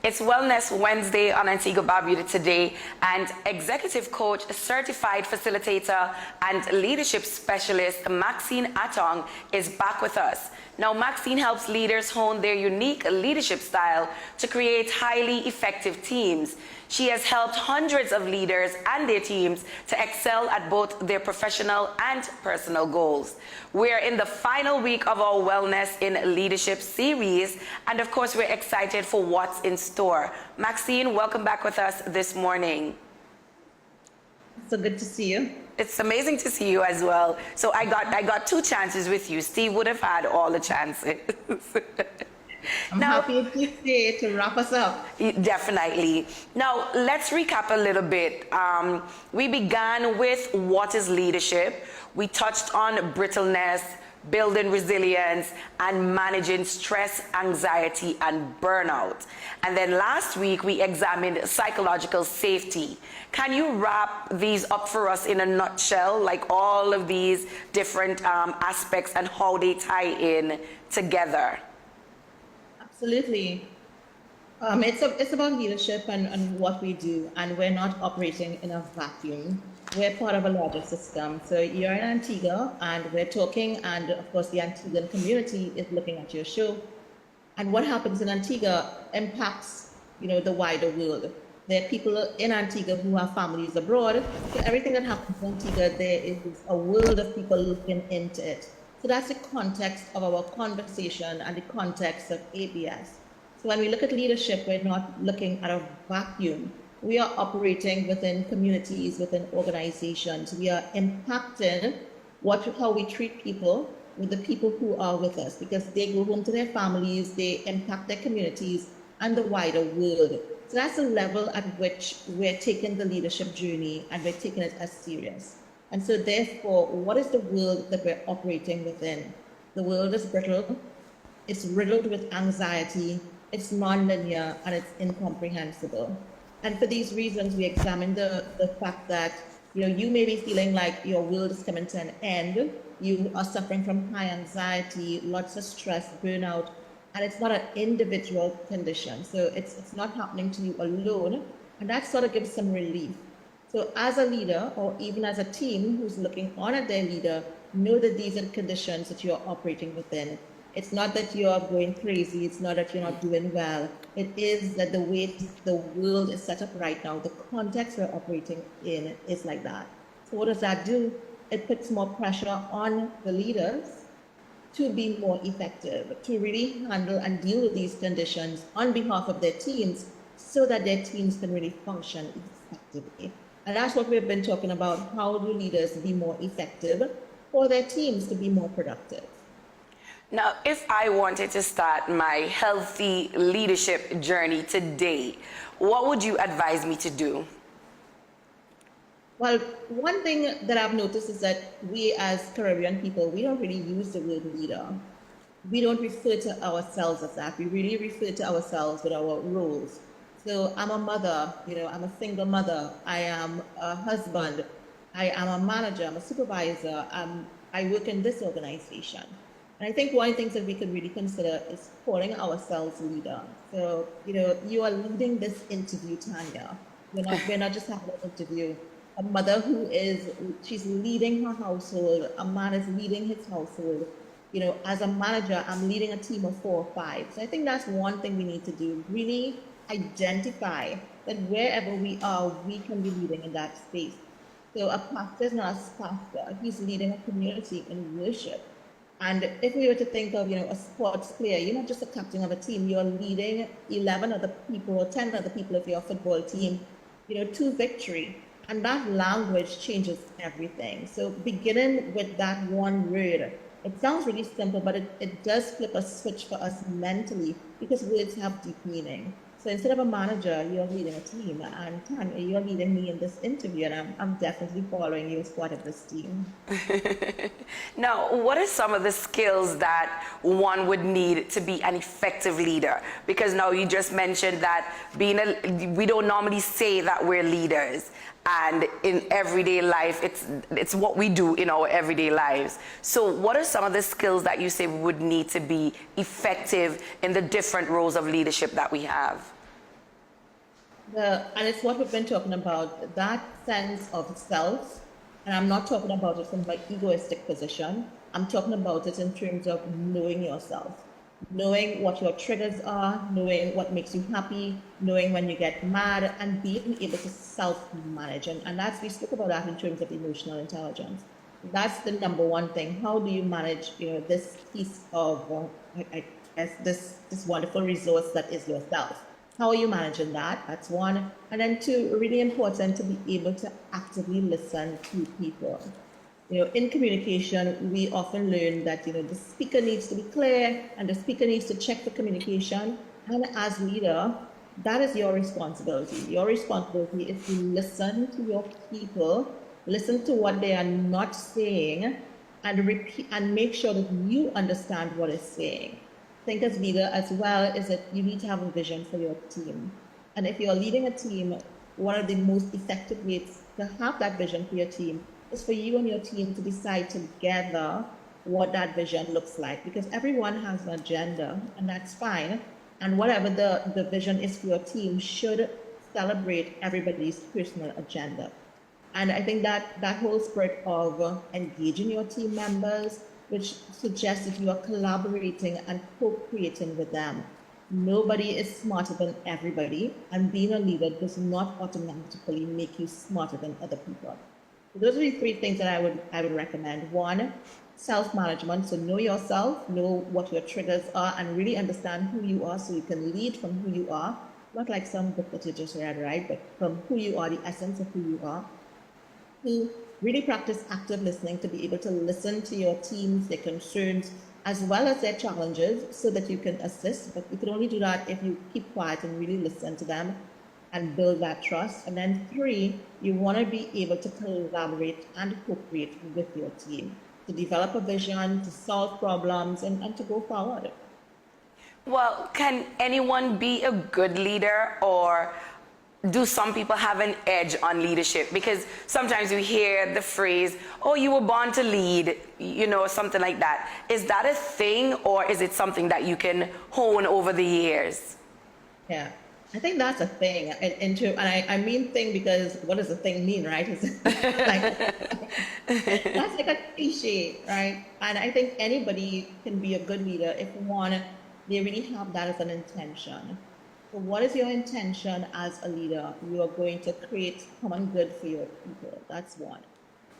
It's Wellness Wednesday on Antigua and Barbuda today, and executive coach, certified facilitator, and leadership specialist Maxine Atong is back with us. Now, Maxine helps leaders hone their unique leadership style to create highly effective teams. She has helped hundreds of leaders and their teams to excel at both their professional and personal goals. We're in the final week of our Wellness in Leadership series, and of course, we're excited for what's in store. Maxine, welcome back with us this morning. So good to see you. It's amazing to see you as well. So I got two chances with you. Steve would have had all the chances. I'm happy if you stay to wrap us up. Definitely. Now, let's recap a little bit. We began with what is leadership. We touched on brittleness, building resilience, and managing stress, anxiety, and burnout. And then last week, we examined psychological safety. Can you wrap these up for us in a nutshell, like all of these different aspects and how they tie in together? Absolutely. It's about leadership and what we do, and we're not operating in a vacuum. We're part of a larger system. So you're in Antigua, and we're talking, and of course the Antiguan community is looking at your show. And what happens in Antigua impacts, the wider world. There are people in Antigua who have families abroad. So everything that happens in Antigua, there is a world of people looking into it. So that's the context of our conversation and the context of ABS. So when we look at leadership, we're not looking at a vacuum. We are operating within communities, within organizations. We are impacting how we treat people with the people who are with us, because they go home to their families, they impact their communities and the wider world. So that's the level at which we're taking the leadership journey, and we're taking it as serious. And so therefore, what is the world that we're operating within? The world is brittle, it's riddled with anxiety, it's non-linear, and it's incomprehensible. And for these reasons, we examine the fact that you may be feeling like your world is coming to an end, you are suffering from high anxiety, lots of stress, burnout, and it's not an individual condition. So it's not happening to you alone, and that sort of gives some relief. So as a leader, or even as a team who's looking on at their leader, know that these are conditions that you're operating within. It's not that you're going crazy, it's not that you're not doing well. It is that the way the world is set up right now, the context we're operating in is like that. So what does that do? It puts more pressure on the leaders to be more effective, to really handle and deal with these conditions on behalf of their teams, so that their teams can really function effectively. And that's what we've been talking about. How do leaders be more effective for their teams to be more productive? Now, if I wanted to start my healthy leadership journey today, what would you advise me to do? Well, one thing that I've noticed is that we as Caribbean people, we don't really use the word leader. We don't refer to ourselves as that. We really refer to ourselves with our roles. So I'm a mother, I'm a single mother, I am a husband, I am a manager, I'm a supervisor, I work in this organization. And I think one of the things that we could really consider is calling ourselves leader. So, you are leading this interview, Tanya. We're not just having an interview. A mother she's leading her household, a man is leading his household. As a manager, I'm leading a team of 4 or 5. So I think that's one thing we need to do, really identify that wherever we are, we can be leading in that space. So a pastor is not a pastor, he's leading a community in worship. And if we were to think of, a sports player, you're not just a captain of a team, you're leading 11 other people or 10 other people if you're a football team, to victory. And that language changes everything. So beginning with that one word, it sounds really simple, but it does flip a switch for us mentally, because words have deep meaning. So instead of a manager, you're leading a team, and Tanya, you're leading me in this interview, and I'm definitely following you as part of this team. Now, what are some of the skills that one would need to be an effective leader? Because now you just mentioned that we don't normally say that we're leaders, and in everyday life, it's what we do in our everyday lives. So what are some of the skills that you say would need to be effective in the different roles of leadership that we have? And it's what we've been talking about, that sense of self. And I'm not talking about it from my egoistic position. I'm talking about it in terms of knowing yourself, knowing what your triggers are, knowing what makes you happy, knowing when you get mad, and being able to self-manage. And that's, we spoke about that in terms of emotional intelligence. That's the number one thing. How do you manage, this piece of, I guess, this wonderful resource that is yourself? How are you managing that? That's one. And then two, really important to be able to actively listen to people. In communication, we often learn that, the speaker needs to be clear and the speaker needs to check the communication. And as leader, that is your responsibility. Your responsibility is to listen to your people, listen to what they are not saying, and repeat and make sure that you understand what it's saying. Think as leader as well is that you need to have a vision for your team. And if you're leading a team, one of the most effective ways to have that vision for your team is for you and your team to decide together what that vision looks like. Because everyone has an agenda, and that's fine. And whatever the vision is for your team should celebrate everybody's personal agenda. And I think that whole spirit of engaging your team members, which suggests that you are collaborating and co-creating with them. Nobody is smarter than everybody, and being a leader does not automatically make you smarter than other people. So those are the three things that I would recommend. One, self-management. So know yourself, know what your triggers are, and really understand who you are so you can lead from who you are. Not like some book that you just read, right? But from who you are, the essence of who you are. Two, really practice active listening to be able to listen to your teams, their concerns, as well as their challenges so that you can assist. But you can only do that if you keep quiet and really listen to them and build that trust. And then three, you want to be able to collaborate and co-create with your team to develop a vision, to solve problems, and to go forward. Well, can anyone be a good leader, or do some people have an edge on leadership? Because sometimes you hear the phrase, oh, you were born to lead, something like that. Is that a thing, or is it something that you can hone over the years? Yeah, I think that's a thing. And I mean thing because what does a thing mean, right? It's that's like a cliche, right? And I think anybody can be a good leader if one, they really have that as an intention. So what is your intention as a leader? You are going to create common good for your people. That's one.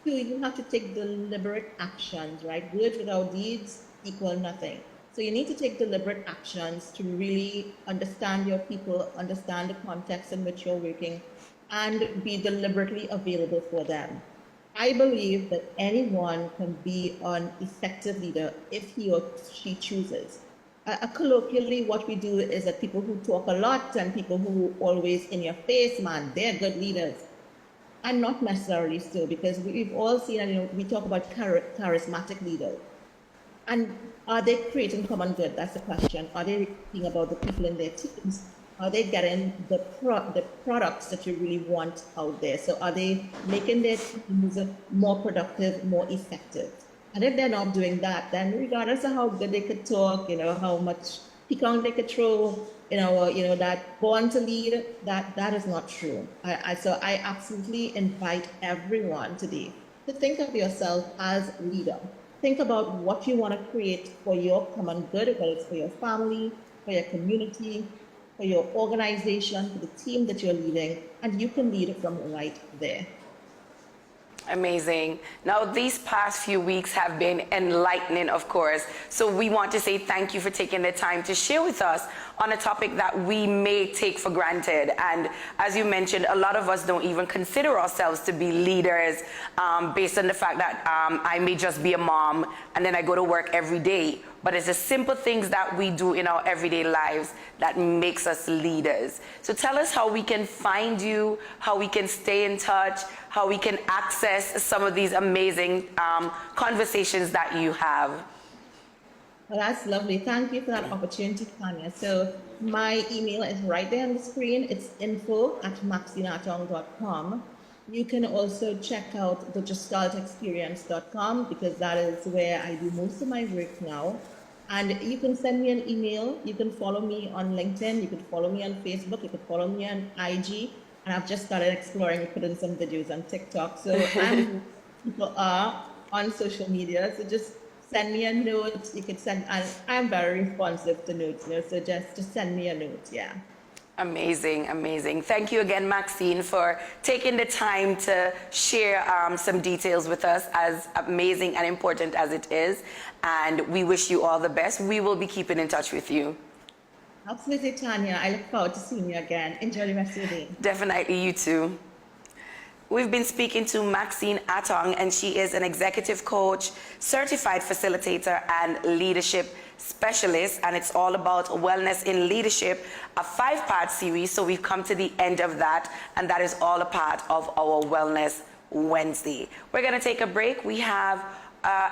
Two, you have to take deliberate actions, right? Words without deeds equal nothing. So you need to take deliberate actions to really understand your people, understand the context in which you're working, and be deliberately available for them. I believe that anyone can be an effective leader if he or she chooses. Colloquially, what we do is that people who talk a lot and people who always in your face, man, they're good leaders. And not necessarily so, because we've all seen, and we talk about charismatic leaders. And are they creating common good? That's the question. Are they thinking about the people in their teams? Are they getting the products that you really want out there? So are they making their teams more productive, more effective? And if they're not doing that, then regardless of how good they could talk, how much pecan they could throw, that born to lead, that is not true. So I absolutely invite everyone today to think of yourself as a leader. Think about what you want to create for your common good, whether it's for your family, for your community, for your organization, for the team that you're leading, and you can lead it from right there. Amazing. Now, these past few weeks have been enlightening, of course. So we want to say thank you for taking the time to share with us on a topic that we may take for granted. And as you mentioned, a lot of us don't even consider ourselves to be leaders based on the fact that I may just be a mom and then I go to work every day. But it's the simple things that we do in our everyday lives that makes us leaders. So tell us how we can find you, how we can stay in touch, how we can access some of these amazing conversations that you have. Well, that's lovely. Thank you for that opportunity, Tanya. So my email is right there on the screen. It's info@maxineatong.com. You can also check out thegestaltexperience.com because that is where I do most of my work now. And you can send me an email. You can follow me on LinkedIn. You can follow me on Facebook. You can follow me on IG. And I've just started exploring putting some videos on TikTok. So people are on social media. So just send me a note. You can send, and I'm very responsive to notes, so just send me a note, yeah. Amazing, amazing. Thank you again, Maxine, for taking the time to share some details with us, as amazing and important as it is. And we wish you all the best. We will be keeping in touch with you. Absolutely, Tanya. I look forward to seeing you again. Enjoy the rest of your day. Definitely, you too. We've been speaking to Maxine Atong, and she is an executive coach, certified facilitator, and leadership specialist. And it's all about wellness in leadership, a 5-part series. So we've come to the end of that, and that is all a part of our Wellness Wednesday. We're going to take a break. We have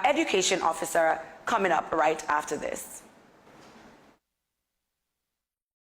Education Officer coming up right after this.